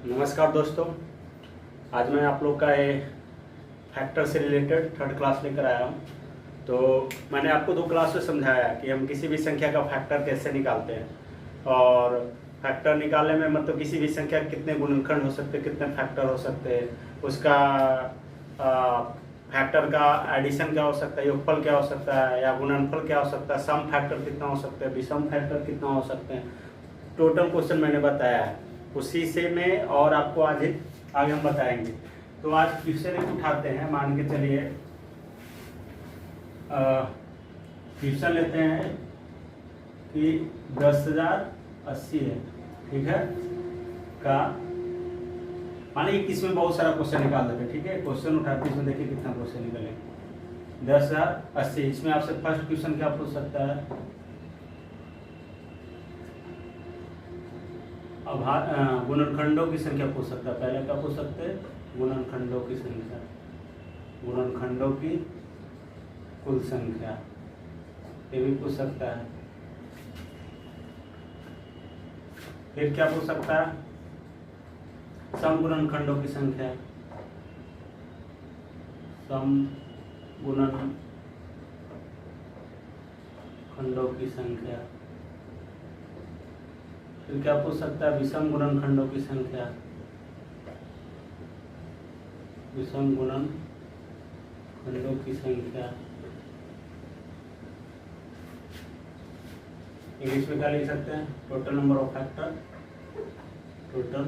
नमस्कार दोस्तों। आज मैं आप लोग का एक फैक्टर से रिलेटेड थर्ड क्लास लेकर आया हूँ। तो मैंने आपको 2 क्लास में समझाया कि हम किसी भी संख्या का फैक्टर कैसे निकालते हैं और फैक्टर निकालने में मतलब किसी भी संख्या के कितने गुणनखंड हो सकते हैं, कितने फैक्टर हो सकते हैं, उसका फैक्टर का एडिशन क्या हो सकता है, योगफल क्या हो सकता है या गुणनफल क्या हो सकता है, सम फैक्टर कितना हो सकता है, विषम फैक्टर कितना हो सकते हैं। टोटल क्वेश्चन मैंने बताया है, उसी से में और आपको आगे हम बताएंगे। तो आज क्वेश्चन एक उठाते हैं। मान के चलिए क्वेश्चन लेते हैं कि 10,080 है, ठीक है, का मानिए कि इसमें बहुत सारा क्वेश्चन निकाल देते हैं, ठीक है। क्वेश्चन उठाते इसमें देखिए कितना क्वेश्चन निकले। 10,080 इसमें आपसे फर्स्ट क्वेश्चन क्या पूछ सकता है, गुणनखंडों की संख्या पूछ सकता है। पहले क्या पूछ सकते हैं, गुणनखंडों की संख्या, गुणनखंडों की कुल संख्या, ये भी पूछ सकता है। फिर क्या पूछ सकता है, सम गुणनखंडों की संख्या, सम गुणनखंडों की संख्या। फिर क्या पूछ सकता है, विषम गुणनखंडों की संख्या, विषम गुणनखंडों की संख्या। इंग्लिश में क्या लिख सकते हैं, total number of factor, total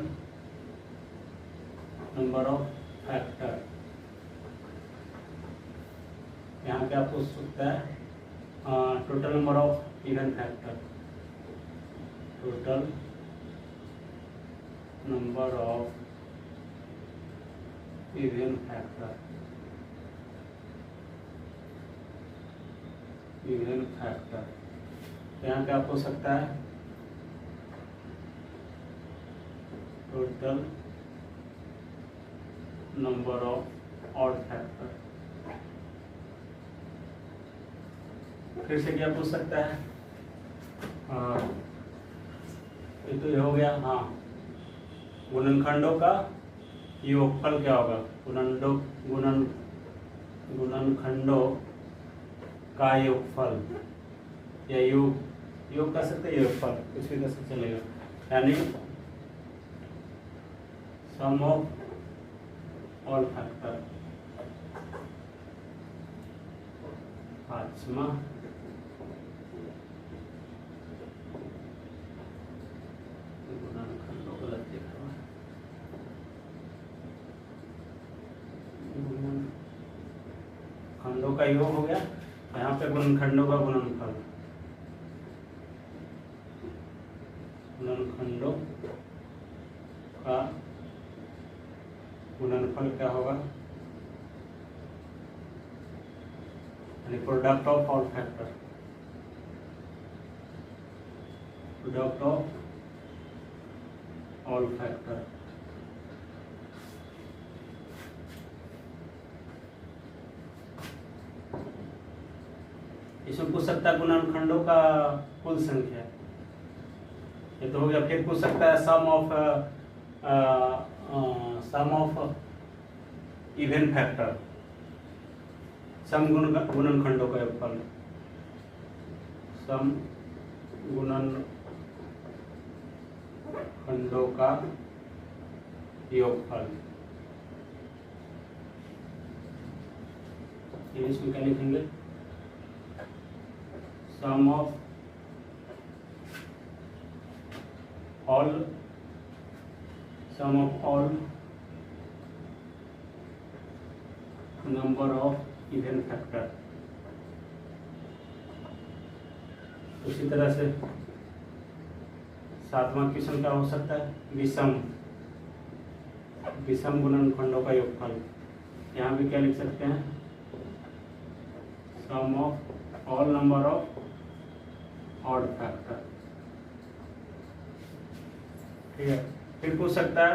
number of factor. यहाँ क्या पूछ सकता है, total number of even factor, total number of even factor, even factor. यहाँ क्या पूछ सकता है, total number of odd factor. फिर से क्या पूछ सकता है, ये तो ये हो गया। हाँ, गुणनखंडों का योगफल क्या होगा, गुणनखंडों का योगफल, या योग कर सकते हैं, योगफल कुछ भी कर सकते चलेगा, यानी सम ऑफ ऑल फैक्टर। पांचवा खंडों का योग हो गया, यहाँ पे गुणनखंडों का गुणनफल, गुणनखंडों का गुणनफल क्या होगा, यानी product of all factor, product of all factor. इसमें पूछ सकता है गुणनखंडों का कुल संख्या, ये तो हो गया। फिर पूछ सकता है सम ऑफ इवन फैक्टर, सम गुणनखंडों का योगफल, सम गुणनखंडों का योगफल। इंग्लिश में क्या लिखेंगे, sum of all number of even factor. उसी तरह से 7वां क्वेश्चन क्या हो सकता है, विषम गुणनखंडों का योगफल। यहाँ भी क्या लिख सकते हैं, sum of all number of odd factor, ठीक है। फिर पूछ सकता है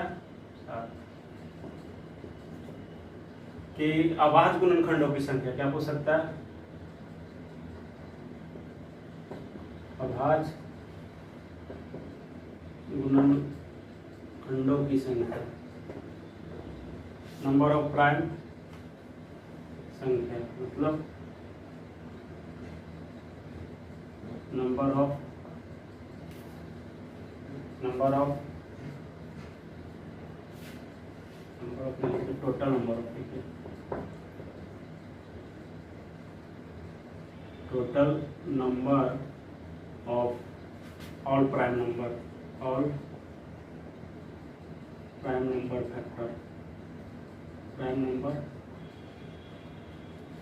कि अभाज्य गुणनखंडों की संख्या, क्या पूछ सकता है, अभाज्य गुणनखंडों खंडों की संख्या, नंबर ऑफ प्राइम संख्या मतलब number of total number of, ठीक है, total number of all prime number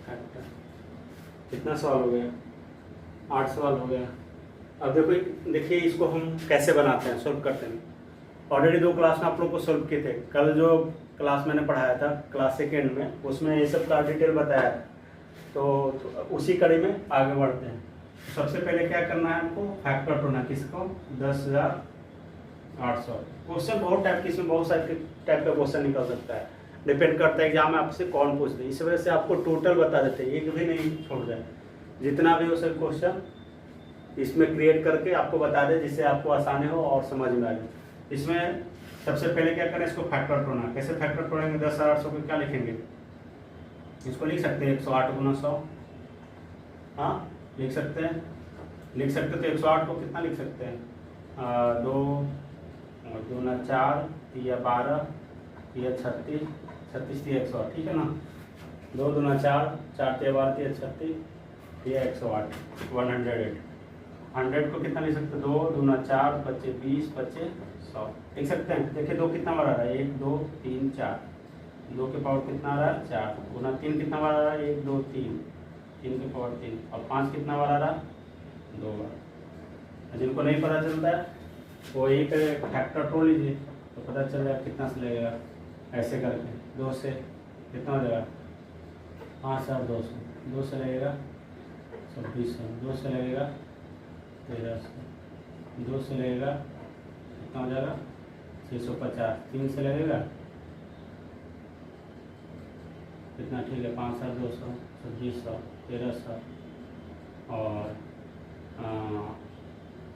factor, कितना सवाल हो गया? 8 सवाल हो गया। अब देखिए इसको हम कैसे बनाते हैं, सोल्व करते हैं। ऑलरेडी 2 क्लास में आप लोग को सोल्व किए थे। कल जो क्लास मैंने पढ़ाया था क्लास सेकेंड में, उसमें ये सब का डिटेल बताया था। तो उसी कड़ी में आगे बढ़ते हैं। सबसे पहले क्या करना है हमको, फैक्टर ढूंढना। किसको? 10,800। क्वेश्चन बहुत टाइप के, इसमें बहुत सारे टाइप का क्वेश्चन निकल सकता है, डिपेंड करता है एग्जाम में आपसे कौन पूछ दे। इस वजह से आपको टोटल बता देते हैं, एक भी नहीं छोड़ जाए। जितना भी हो सके क्वेश्चन इसमें क्रिएट करके आपको बता दे, जिससे आपको आसानी हो और समझ में आ जाए। इसमें सबसे पहले क्या करें, इसको फैक्टर तोड़ना। कैसे फैक्टर तोड़ेंगे? 10,800 को क्या लिखेंगे? इसको लिख सकते हैं 108 गुना 100। हाँ लिख सकते हैं तो 108 को कितना लिख सकते हैं? 2 दूना 4 या 12 या 36 या 108, ठीक है ना। 2 दूना 4 4 या 12 या 36 या 108, 108। 100 को कितना लिख सकते हैं? 2 दूना 4 25 20 25 100 लिख सकते हैं। देखिए 2 कितना बार आ रहा है? 1 2 3 4। 2 के पावर कितना आ रहा है? 4 गुना 3 कितना बार आ रहा है? 1 2 3, 3 के पावर 3। और 5 कितना बार आ रहा है? 2 बार। जिनको नहीं पता चलता है वो यही पे फैक्टर तोड़ लीजिए तो पता चल जाएगा कितना से लगेगा। ऐसे करके 2 से कितना हो जाएगा? 5,200। 2 से लगेगा 2600। 2 से लगेगा 1300। 2 से लगेगा कितना हो जाएगा? 650। 3 से लगेगा कितना? ठीक है 5,200, 2600, 1300 और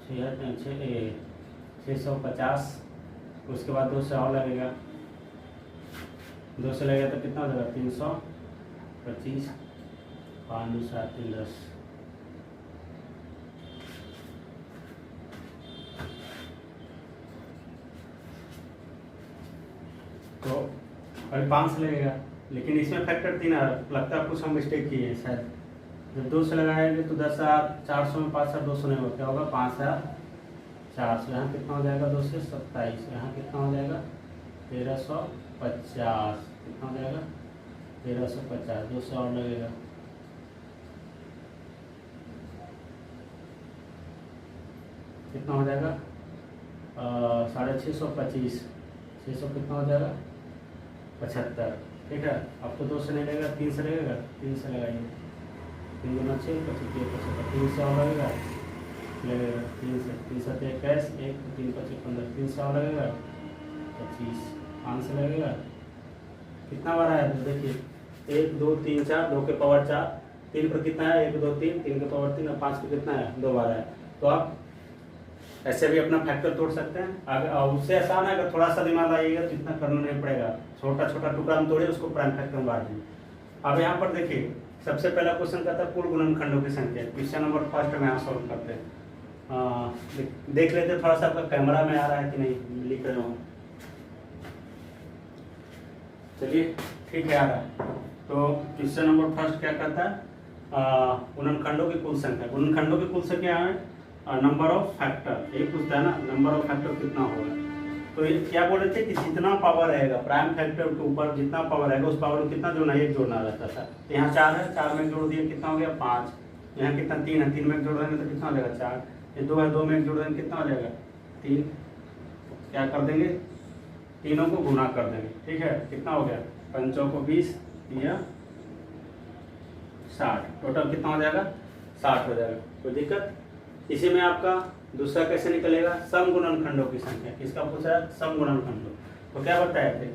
650। उसके बाद 2 से और लगेगा। 2 से लगेगा तो कितना हो जाएगा? 325, 5 2 7 3 10। तो अभी 5 से लगेगा, लेकिन इसमें फैक्टर 3 आ रहा है। लगता है कुछ हम मिस्टेक किए हैं शायद। जब 2 से लगाएंगे तो 10,400 में 5,200 नहीं होगा, क्या होगा? 5,400। यहाँ कितना हो जाएगा? 2 से 27। यहाँ कितना हो जाएगा? 1,350। कितना हो जाएगा? 1,350। 2 से और लगेगा कितना हो जाएगा? 625। 600 कितना हो जाएगा? 75। ठीक है। अब तो 2 से नहीं लगेगा, 3 से लगेगा। 3 से लगाइए। 3 गुना 6 25 75। 3 से और लगेगा 3 से 3 से 21, 1 3 25 15। 3 से और लगेगा 25। 5 से लगेगा कितना बार आया? तो देखिए 1 2 3 4, 2 के पावर 4, 3 पर कितना है? 1 2 3, 3 के पावर 3 और 5 पे कितना है? 2 बार है। तो आप ऐसे भी अपना फैक्टर तोड़ सकते हैं। अगर उससे आसान है, अगर थोड़ा सा दिमाग लगाइएगा तो इतना करना नहीं पड़ेगा। छोटा छोटा टुकड़ा हम तोड़े, उसको प्राइम फैक्टर में बांट दें। अब यहाँ पर देखिए सबसे पहला क्वेश्चन कहता है कुल गुणनखंडों की संख्या। क्वेश्चन नंबर फर्स्ट में यहाँ सॉल्व करते हैं। देख लेते हैं थोड़ा सा आपका कैमरा में आ रहा है कि नहीं, लिख रहे हो। चलिए ठीक है, आ रहा है। तो क्वेश्चन नंबर फर्स्ट क्या कहता है? गुणनखंडों की कुल संख्या। गुणनखंडों की कुल संख्या है नंबर ऑफ फैक्टर। ये पूछता है ना नंबर ऑफ फैक्टर कितना होगा। तो ये क्या बोल रहे थे कि जितना पावर रहेगा प्राइम फैक्टर के ऊपर, जितना पावर रहेगा उस पावर को कितना जोड़ना है? 1 जोड़ना रहता था। तो यहाँ 4 है, 4 में जोड़ दिए कितना हो गया? 5। यहाँ कितना? 3 है, 3 में जोड़ देंगे तो कितना हो जाएगा? 4। ये 2 है, 2 में जोड़ देंगे कितना हो जाएगा? 3। क्या कर देंगे? तीनों को गुना कर देंगे। ठीक है, कितना हो गया? 5 को 20 या 60। टोटल कितना हो जाएगा? 60 हो जाएगा। कोई दिक्कत? इसी में आपका दूसरा कैसे निकलेगा? सम गुणनखंडों की संख्या। किसका पूछा है? सम गुणनखंडों। तो क्या बताए थे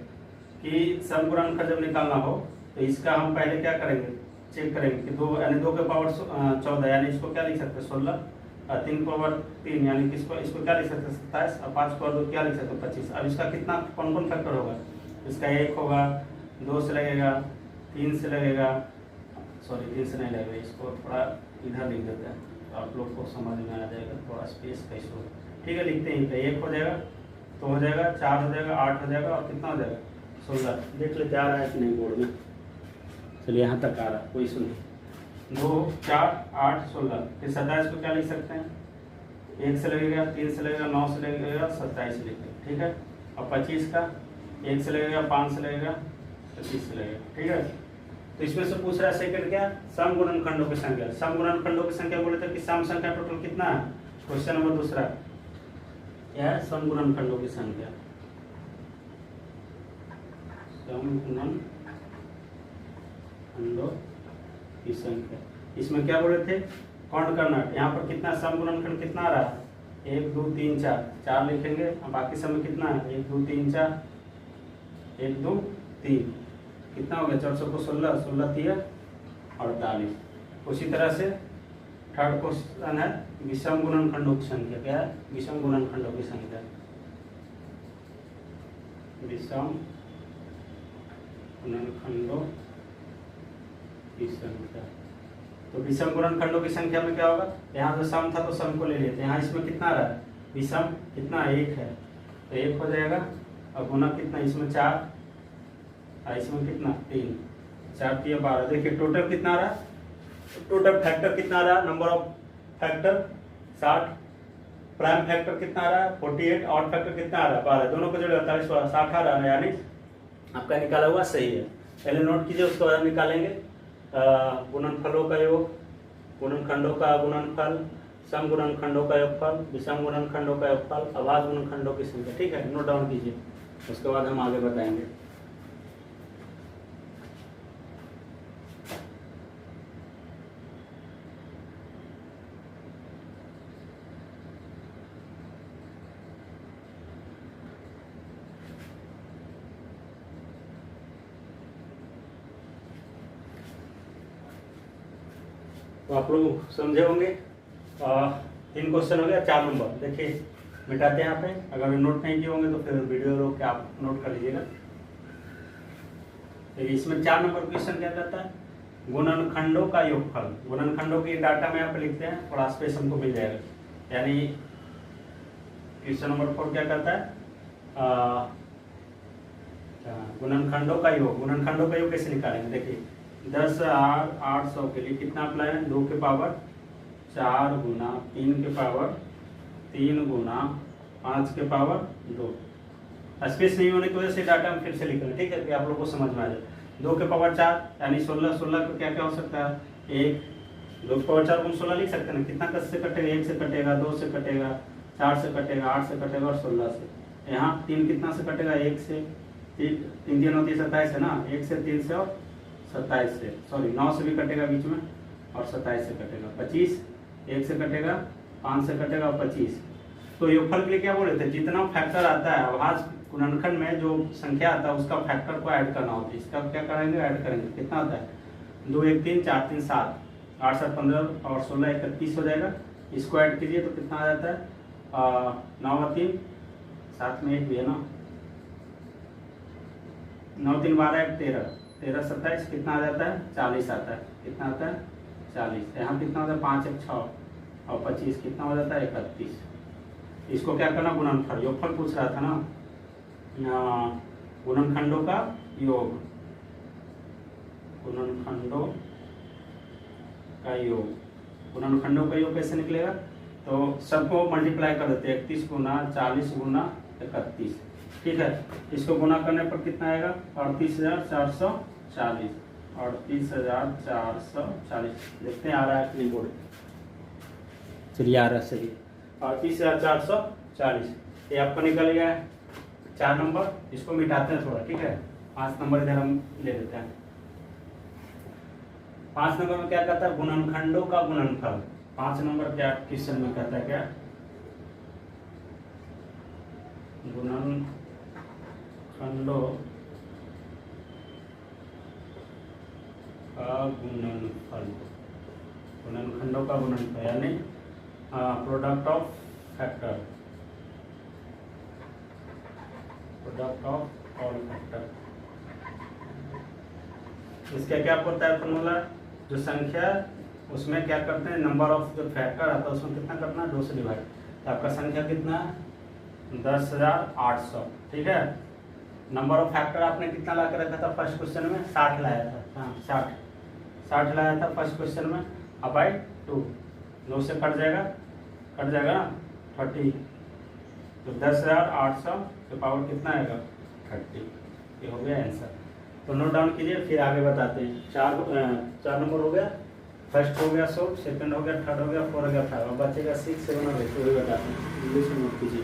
कि सम गुणनखंड जब निकालना हो तो इसका हम पहले क्या करेंगे? चेक करेंगे कि 2 यानी 2 के पावर 14, यानी इसको क्या लिख सकते हैं? 16 3 पावर 3 यानी कि इसको क्या लिख सकते हैं 27 और 5 पावर 2 क्या लिख सकते हैं 25। अब इसका कितना कौन कौन फैक्टर होगा, इसका 1 होगा, 2 से लगेगा, 3 से लगेगा, सॉरी 3 से नहीं लगेगा, इसको थोड़ा इधर लिख देते हैं तो आप लोग को समझ में आ जाएगा, थोड़ा स्पेस का इशू होगा। ठीक है, लिखते हैं 1 हो जाएगा, तो हो जाएगा 4 हो जाएगा, 8 हो जाएगा और कितना हो जाएगा 16। देख लेते आ रहा है कि नहीं बोर्ड में। चलिए यहाँ तक आ रहा है, कोई इशू नहीं। 2 4 8 16, फिर 27 को क्या लिख सकते हैं 1 से लगेगा, 3 से लगेगा, 9 से लगेगा, 27 से लिखेगा। ठीक है, और 25 का 1 से लगेगा, 5 से लगेगा, 25 से लगेगा। ठीक है, तो इसमें से पूछ रहा है सेकंड क्या, सम गुणनखंडों की संख्या। सम गुणनखंडों की संख्या बोले थे कि सम संख्या टोटल कितना है। क्वेश्चन नंबर दूसरा क्या है, सम गुणनखंडों की संख्या। सम गुणनखंडों की संख्या, इसमें क्या बोले थे काउंट करना। यहाँ पर कितना सम गुणनखंड कितना आ रहा है 1 2 3 4, 4 लिखेंगे और बाकी सब में कितना है 1 2 3 4, 1 2 3, कितना हो गया 400 को 16, 16 3 48। उसी तरह से थर्ड क्वेश्चन है विषम गुणनखंडों की संख्या। क्या है, विषम गुणनखंडों की संख्या। विषम गुणनखंडों की संख्या, तो विषम गुणनखंडों की संख्या में क्या होगा, यहाँ जो सम था तो सम को ले लेते हैं। यहाँ इसमें कितना रहा विषम, कितना 1 है तो 1 हो जाएगा, और गुना कितना इसमें 4 और इसमें कितना 3, 4 3 12। देखिए टोटल कितना रहा, टोटल फैक्टर कितना रहा, number of factor 60, prime factor कितना रहा 48, ऑड फैक्टर कितना आ रहा 12, दोनों को जोड़े 48 60 आ रहा है, यानी आपका निकाला हुआ सही है। पहले नोट कीजिए, उसके बाद निकालेंगे गुणनफलों का योग, गुणनखंडों का गुणनफल, सम गुणनखंडों का योगफल, विषम गुणनखंडों का योगफल, अभाज्य गुणनखंडों की संख्या। ठीक है, नोट डाउन कीजिए, उसके बाद हम आगे बताएंगे। तो आप लोग समझे होंगे। 3 क्वेश्चन हो गया, 4 नंबर देखिए मिटाते हैं यहाँ पे। अगर नोट नहीं किए होंगे तो फिर वीडियो रोक के आप नोट कर लीजिएगा। तो इसमें 4 नंबर क्वेश्चन क्या कहता है, गुणनखंडों का योगफल। गुणनखंडों की डाटा में यहाँ पे लिखते हैं, थोड़ा स्पेस हमको मिल जाएगा। यानी क्वेश्चन नंबर 4 क्या कहता है, गुणनखंडों का योग। गुणनखंडों का योग कैसे निकालेंगे, देखिए 10 800 के लिए कितना अप्लाई है 2 के पावर 4 गुना 3 के पावर 3 गुना 5 के पावर 2। स्पेस नहीं होने की वजह से डाटा हम फिर से लिख रहे हैं। ठीक है, कि आप लोग को समझ में आ जाए। 2 के पावर 4 यानी 16, 16 को क्या क्या हो सकता है 1, 2 के पावर 4 को 16 लिख सकते हैं। कितना कस से कटेगा, 1 से कटेगा, 2 से कटेगा, 4 से कटेगा, 8 से कटेगा और 16 से। यहाँ 3 कितना से कटेगा 1 से, 3 3 होती है 27 है ना, 1 से 3 से और 27 से, सॉरी 9 से भी कटेगा बीच में और 27 से कटेगा। 25 1 से कटेगा, 5 से कटेगा और 25। तो योगफल के लिए क्या बोले थे, जितना फैक्टर आता है अभाज्य गुणनखंड में जो संख्या आता है उसका फैक्टर को ऐड करना होता है। इसका क्या करेंगे, ऐड करेंगे। कितना होता है 2 1 3 4 3 7, 8 7 15 और 16 31 हो जाएगा। इसको ऐड कीजिए तो कितना आ जाता है 9 और 3, साथ में 1 भी है ना, 9 3 12 1 13, 13 27 कितना आ जाता है 40 आता है। कितना आता है 40। यहाँ कितना होता है 5 1 6 और 25 कितना हो जाता है 31। इसको क्या करना, गुणनफल। योगफल पूछ रहा था ना, गुणनखंडों का योग, गुणनखंडों का योग। गुणनखंडों का योग कैसे निकलेगा, तो सबको मल्टीप्लाई कर देते हैं 31 गुना 40 गुना 31। ठीक है, इसको गुना करने पर कितना आएगा 38,440, 38,440। देखते हैं आ रहा है कि बोर्ड, चलिए आ रहा है सही 38,440। ये आपको निकल गया है 4 नंबर। इसको मिटाते हैं थोड़ा, ठीक है। 5 नंबर इधर हम ले लेते हैं। 5 नंबर में क्या कहता है, गुणनखंडों का गुणनफल। 5 नंबर क्या क्वेश्चन में कहता है, क्या गुणनखंडों का गुणनफल। गुणनखंडों का गुणनफल यानी product of factor, product of all factor. इसका क्या होता है फॉर्मूला, जो संख्या उसमें क्या करते हैं, नंबर ऑफ जो फैक्टर आता है उसमें कितना करना है, 2 से डिवाइड। तो आपका संख्या कितना है, 10,800। ठीक है, नंबर ऑफ फैक्टर आपने कितना ला कर रखा था फर्स्ट क्वेश्चन में, 60 लाया था। हाँ 60 लाया था फर्स्ट क्वेश्चन में। अब बाई 2, 2 से कट जाएगा ना 30। तो 10,800 के पावर कितना आएगा, 30। ये हो गया आंसर। तो नोट डाउन कीजिए, फिर आगे बताते हैं। 4 नंबर हो गया, फर्स्ट हो गया, सेकंड हो गया, थर्ड हो गया, 4 हो गया, 5। अब बचेगा 6, 7 और 8। वही बताते हैं, इंग्लिश में नोट कीजिए।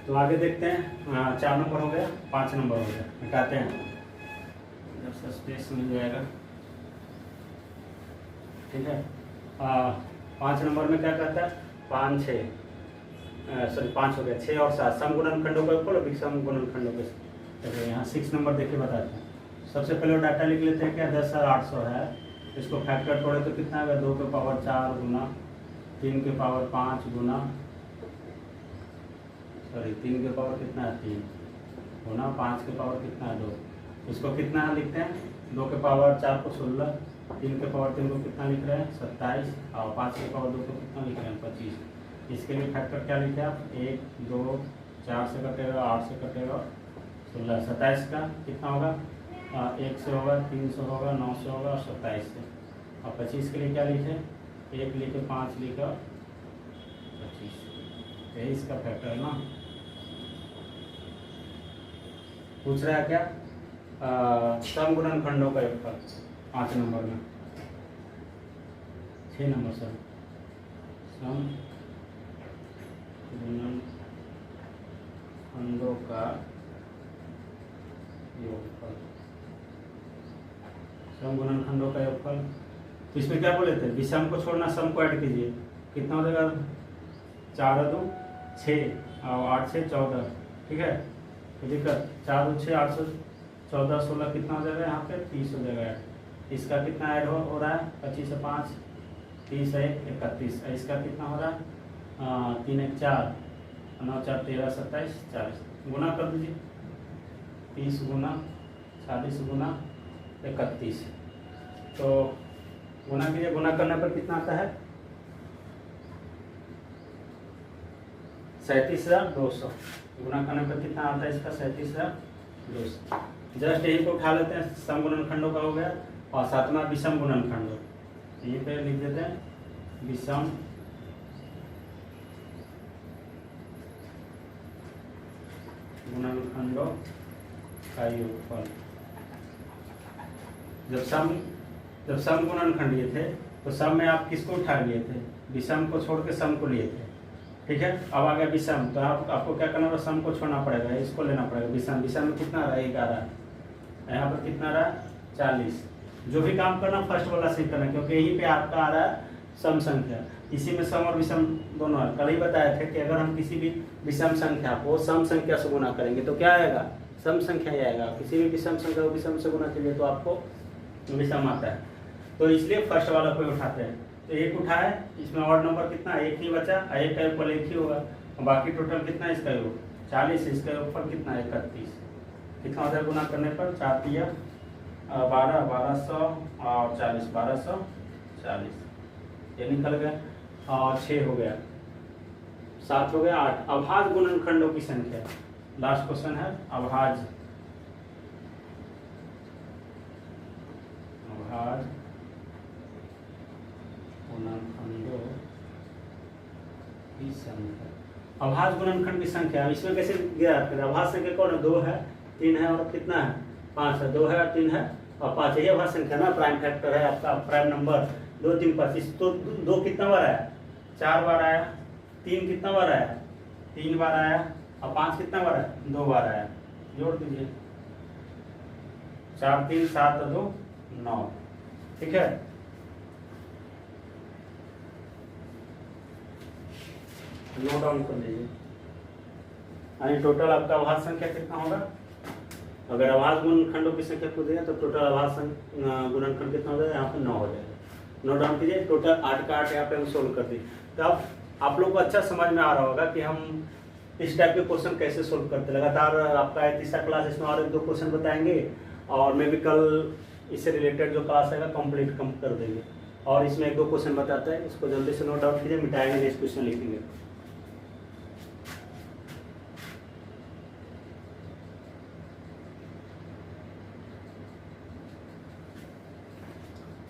तो आगे देखते हैं। 4 नंबर हो गया, 5 नंबर हो गया, हटाते हैं जब से स्पेस मिल जाएगा। ठीक है, 5 नंबर में क्या कहता है, 5 हो गया, 6 और 7 सम गुणनखंडों का योग, विषम गुणनखंडों के। देखिए यहाँ 6 नंबर देखिए बताते हैं। सबसे पहले वो डाटा लिख लेते हैं, क्या 10,800 है, इसको फैक्टर तोड़े तो कितना आएगा, 2 के पावर 4 गुना 3 के पावर 5 गुना 3 के पावर कितना है, 3 गुना 5 के पावर कितना है, 2। इसको कितना लिखते हैं, 2 के पावर 4 को 16, 3 के पावर 3 को कितना लिख रहे हैं, 27, और 5 के पावर 2 को कितना लिख रहे हैं, 25। इसके लिए फैक्टर क्या लिखे आप, 1, 2, 4 से कटेगा, 8 से कटेगा, 16, 27 का कितना होगा, 1 से होगा, 3 से होगा, 9 से होगा, 27 से। और 25 के लिए क्या लिखे, 1 लिखे, 5 लिखा, 25। यही इसका फैक्टर है ना। पूछ रहा है क्या, सम गुणनखंडों का योगफल 5 नंबर में, 6 नंबर सर, सम गुणनखंडों का योगफल, सम गुणनखंडों का योगफल। तो इसमें क्या बोले थे, विषम को छोड़ना, सम को ऐड कीजिए, कितना हो जाएगा, 4 2 6 और 8 से 14। ठीक है, तो दिक्कत 4 2 6 8 से 14 16 कितना हो जाएगा, यहाँ पे 30 हो जाएगा ऐड। इसका कितना ऐड हो रहा है, 25 से 5 30 है 31। इसका कितना हो रहा है, 3 1 4 9 4 13 27 40। गुना कर दीजिए, 30 गुना 40 गुना 31। तो गुना कीजिए, गुना करने पर कितना आता है, 37,200। गुना करने पर कितना आता है इसका, 37,200। जस्ट यही को उठा लेते हैं, सम गुणनखंडों का हो गया, और 7वां विषम गुणनखंड, यहीं पे लिख देते हैं, विषम गुणनखंडों का योगफल। जब सम गुणनखंड लिए थे तो सम में आप किसको उठा लिए थे, विषम को छोड़ के सम को लिए थे। ठीक है, अब आ गया विषम, तो आपको क्या करना होगा, सम को छोड़ना पड़ेगा, इसको लेना पड़ेगा विषम। विषम में कितना रहा, 1 आ रहा है, यहाँ पर कितना रहा, 40। जो भी काम करना फर्स्ट वाला से करना, क्योंकि यहीं पे आपका आ रहा है सम संख्या। इसी में सम और विषम दोनों है। कल ही बताया थे कि अगर हम किसी भी विषम संख्या को सम संख्या से गुना करेंगे तो क्या आएगा, सम संख्या ही आएगा। किसी भी विषम संख्या को विषम से गुना कीजिए तो आपको विषम आता है। तो इसलिए फर्स्ट वाला को उठाते हैं। तो 1 उठाए, इसमें और नंबर कितना, 1 ही बचा, 1 का योगफल 1 ही होगा। बाकी टोटल कितना है इसका योग, 40। इसका योगफल कितना है, 31। कितना होता है गुना करने पर, 4 तिया 12 1200 और 40 1240। ये निकल गया, और 6 हो गया, 7 हो गया, 8। अभाज्य गुणनखंडों की संख्या, लास्ट क्वेश्चन है अभाज्य गुणनखंडों की संख्या। अभाज्य गुणनखंड की संख्या इसमें कैसे ज्ञात करें, अभाज्य संख्या कौन है, 2 है 3 है और कितना है, 5 है। 2 है और 3 है और 5 है, ये अभाज्य संख्या ना, प्राइम फैक्टर है आपका, प्राइम नंबर 2 3 25। तो 2 कितना बार आया, 4 बार आया। 3 कितना बार आया, 3 बार आया। और 5 कितना बार आया, 2 बार आया। जोड़ दीजिए, 4 3 7 2 9। ठीक है, नोट डाउन कर लीजिए। यानी टोटल आपका अभाज्य संख्या कितना होगा? अगर अभाज्य गुणनखंडों की संख्या को दें तो टोटल अभाज्य गुणनखंड कितना हो जाएगा? यहाँ पे 9 हो जाएगा। नोट डाउन कीजिए। टोटल 8 का 8 यहाँ पे हम सोल्व कर दिए। तो अब आप लोग को अच्छा समझ में आ रहा होगा कि हम इस टाइप के क्वेश्चन कैसे सोल्व करते हैं। लगातार आपका तीसरा क्लास, इसमें और 1-2 क्वेश्चन बताएंगे और मैं भी कल इससे रिलेटेड जो क्लास आएगा कंप्लीट कर देंगे। और इसमें 1-2 क्वेश्चन बताते हैं, इसको जल्दी से नोट डाउन कीजिए, मिटाएंगे नेक्स्ट क्वेश्चन लिखेंगे।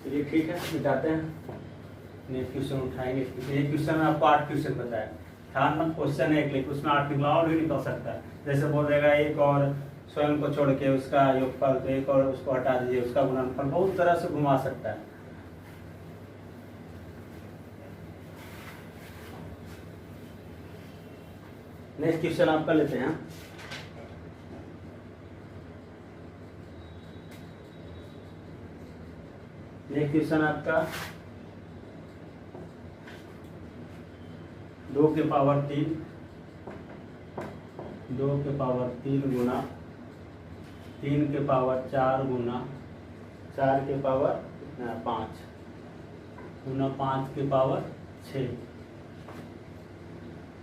चलिए ठीक है, मिटाते हैं। नेक्स्ट क्वेश्चन उठाएंगे। ये क्वेश्चन में आपको 8 क्वेश्चन बताया। ध्यान मत, क्वेश्चन है एक, लेकिन उसमें 8 निकला और भी निकल सकता है। जैसे बोल देगा एक और स्वयं को छोड़ के उसका योगफल, तो एक और उसको हटा दीजिए उसका गुणनफल, बहुत तरह से घुमा सकता है। नेक्स्ट क्वेश्चन आपका लेते हैं। नेक्स्ट क्वेश्चन आपका 2 के पावर 3 गुना 3 के पावर 4 गुना 4 के पावर 5 गुना 5 के पावर 6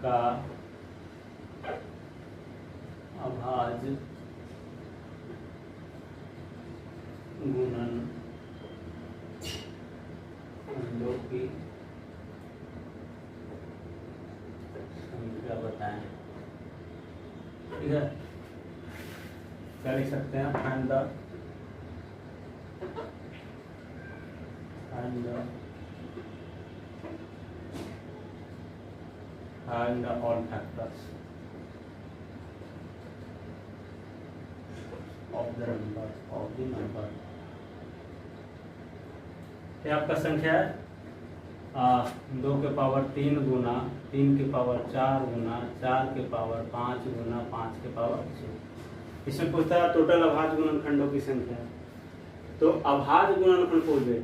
का अभाज्य गुणन खंडों की संख्या बताएं। ठीक है, क्या लिख सकते हैं? Find the all factors of the number. ये आपका संख्या है 2 के पावर 3 गुना 3 के पावर 4 गुना 4 के पावर 5 गुना 5 के पावर 6। इसमें पूछता है टोटल अभाज्य गुणनखंडों की संख्या। तो अभाज्य गुणनखंड पूछे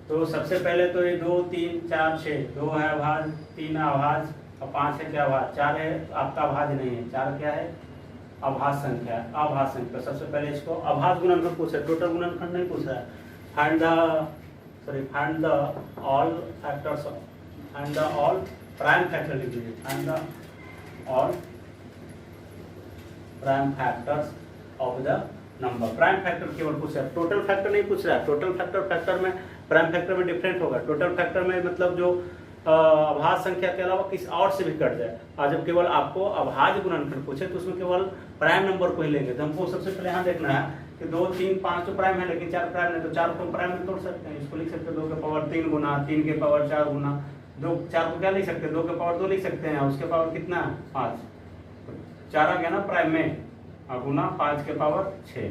तो सबसे पहले तो ये 2 3 4 6, 2 है अभाज्य, 3 है अभाज्य और 5 है क्या अभाज्य, 4 है आपका अभाज्य नहीं है, 4 क्या है? अभाज्य संख्या। अभाज्य संख्या सबसे पहले इसको अभाज्य गुणनखंड पूछा, टोटल गुणनखंड नहीं पूछ रहा है। Find the all factors, find the all prime factor लिख लीजिए, find the all prime factors of the number. Prime factor केवल पूछ रहा है, टोटल फैक्टर नहीं पूछ रहा है। टोटल फैक्टर में प्राइम फैक्टर में डिफरेंट होगा। टोटल फैक्टर में मतलब जो अभाज्य संख्या के अलावा किसी और से भी कट जाए, और जब केवल आपको अभाज्य गुणनखंड पूछे तो उसमें केवल प्राइम नंबर को ही लेंगे। तो हमको सबसे पहले यहाँ देखना है कि 2 3 5 तो प्राइम है लेकिन 4 प्राइम नहीं, तो 4 को प्राइम में तोड़ सकते हैं। इसको लिख सकते हैं 2 के पावर 3 गुना 3 के पावर 4 गुना 2, 4 को क्या लिख सकते हैं? 2 के पावर 2 लिख सकते हैं, उसके पावर कितना? 5, 4 आ गया ना प्राइम में, और गुना 5 के पावर 6।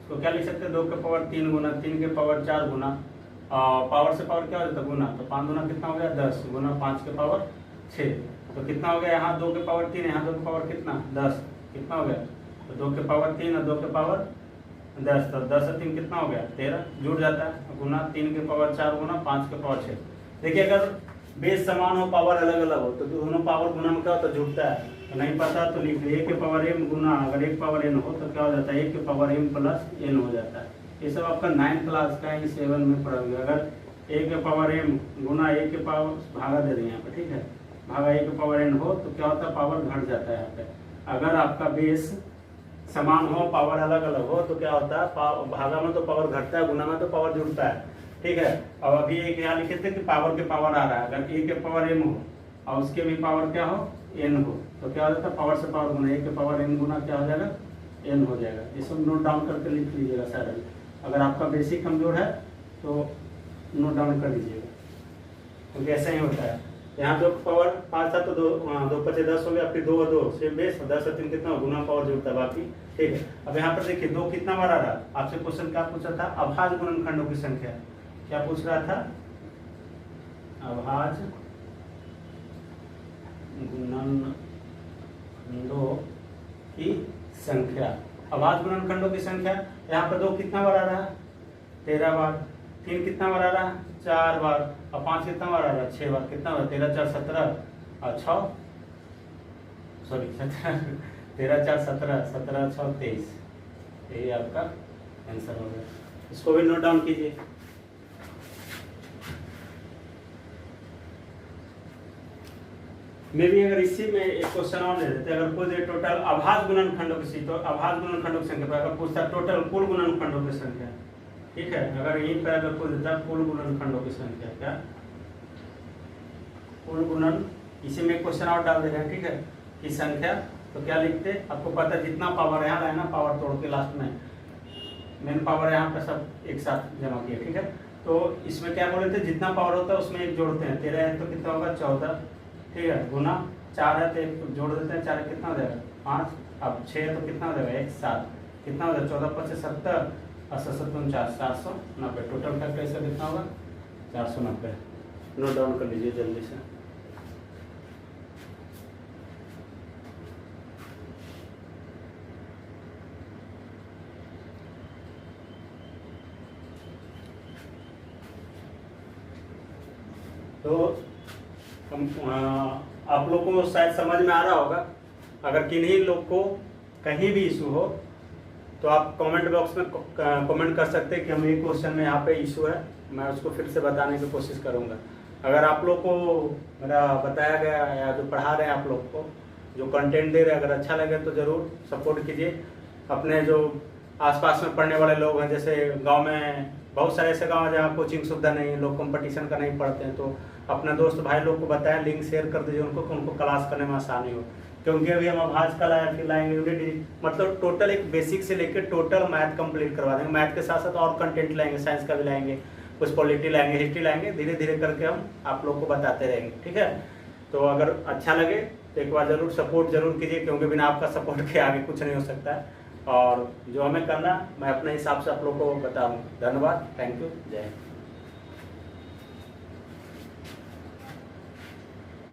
तो क्या लिख सकते हैं? 2 के पावर 3 गुना 3 के पावर 4 गुना पावर से पावर क्या हो जाता है? गुना, तो 5 गुना कितना हो गया? 10 गुना 5 के पावर 6। तो कितना हो गया? यहाँ 2 के पावर 3, यहाँ 2 के पावर कितना? 10, कितना हो गया? तो 2 के पावर 3 और 2 के पावर 10, तो 10 और 3 कितना हो गया? 13, जुड़ जाता है। गुना 3 के पावर 4 गुना 5 के पावर 6। देखिए अगर बेस समान हो, पावर अलग अलग हो, तो दोनों पावर गुना में क्या होता है? जुड़ता है। तो नहीं पता तो लिख लिया 1 के पावर m गुना अगर 1 पावर n हो तो क्या हो जाता है? 1 के पावर m प्लस n हो जाता है। ये सब आपका 9th क्लास का है, 7 में पढ़ा हुआ। अगर 1 के पावर m गुना 1 के पावर भागा दे रहे हैं यहाँ पे, ठीक है, भागा 1 के पावर n हो तो क्या होता है? पावर घट जाता है यहाँ पे। अगर आपका बेस समान हो, पावर अलग अलग हो तो क्या होता है? भागा में तो पावर घटता है, गुना में तो पावर जुड़ता है, ठीक है। अब अभी एक यहाँ लिखे थे कि पावर के पावर आ रहा है। अगर 1 के पावर m हो और उसके भी पावर क्या हो? n हो, तो क्या हो जाता है? पावर से पावर गुना 1 के पावर n गुना क्या हो जाएगा? n हो जाएगा। ये सब नोट डाउन करके लिख लीजिएगा सारा। अगर आपका बेसिक कमजोर है तो नोट डाउन कर लीजिएगा, क्योंकि ऐसा ही होता है। यहाँ 2 पावर 5 था तो 2 5 10 हो गया, फिर 2 और 2 से बेस 10 और 3 कितना? गुना पावर जुड़ता है बाकी, ठीक है। अब यहाँ पर देखिए 2 कितना बार आ रहा? आपसे क्वेश्चन क्या पूछा था? अभाज्य गुणनखंडों की संख्या। क्या पूछ रहा था? अभाज्य गुणनखंडों की संख्या। अभाज्य गुणनखंडों की संख्या यहाँ पर 2 कितना बार आ रहा है? 13 बार। 3 कितना बार आ रहा है? 4 बार। और 5 कितना बार आ रहा है? 6 बार। कितना बार? 13 4 17, अच्छा सॉरी 13 4 17, 17 6 23, यही आपका आंसर हो गया। इसको भी नोट डाउन कीजिए। मे भी अगर इसी में एक क्वेश्चन और दे देते, अगर कोई दे टोटल अभाज्य गुणनखंडों की संख्या, तो अभाज्य गुणनखंडों की संख्या पर अगर पूछता टोटल कुल गुणनखंडों की संख्या, ठीक है, अगर यहीं पर अगर कोई देता कुल गुणनखंडों की संख्या, क्या कुल गुणन, इसी में क्वेश्चन और डाल दे रहे हैं, ठीक है, की संख्या, तो क्या लिखते, आपको पता है जितना पावर यहाँ लाए ना, पावर तोड़ के लास्ट में मेन पावर यहाँ पे सब एक साथ जमा किया, ठीक है। तो इसमें क्या बोले थे, जितना पावर होता है उसमें एक जोड़ते हैं, 13 है तो कितना होगा 14, ठीक है, गुना 4 है तो एक जोड़ देते हैं, 4 कितना हो जाएगा 5, अब 6 है तो कितना हो जाएगा 1 7, कितना हो जाएगा 14 5 70 और 7 49 490, टोटल फैक्टर इसका कितना होगा 490। नोट डाउन कर लीजिए जल्दी से। तो हम आप लोग को शायद समझ में आ रहा होगा। अगर किन्हीं लोग को कहीं भी इशू हो तो आप कमेंट बॉक्स में कमेंट कर सकते हैं कि हम ये क्वेश्चन में यहाँ पे इशू है, मैं उसको फिर से बताने की कोशिश करूँगा। अगर आप लोग को मेरा बताया गया या जो पढ़ा रहे हैं आप लोग को जो कंटेंट दे रहे हैं अगर अच्छा लगे तो ज़रूर सपोर्ट कीजिए। अपने जो आसपास में पढ़ने वाले लोग हैं, जैसे गांव में बहुत सारे ऐसे गांव हैं जहाँ कोचिंग सुविधा नहीं है, लोग कंपटीशन का नहीं पढ़ते हैं, तो अपने दोस्त भाई लोग को बताएं, लिंक शेयर कर दीजिए उनको कि उनको क्लास करने में आसानी हो। क्योंकि अभी हम अभाज्य का लाए, फिर लाएंगे यूनिट, मतलब टोटल एक बेसिक से लेकर टोटल मैथ कंप्लीट करवा देंगे। मैथ के साथ साथ और कंटेंट लाएंगे, साइंस का भी लाएंगे, कुछ पॉलिटी लाएंगे, हिस्ट्री लाएंगे, धीरे धीरे करके हम आप लोग को बताते रहेंगे, ठीक है। तो अगर अच्छा लगे तो एक बार ज़रूर सपोर्ट जरूर कीजिए, क्योंकि बिना आपका सपोर्ट के आगे कुछ नहीं हो सकता है। और जो हमें करना मैं अपने हिसाब से आप लोग को बताऊँ। धन्यवाद, थैंक यू, जय हिंद।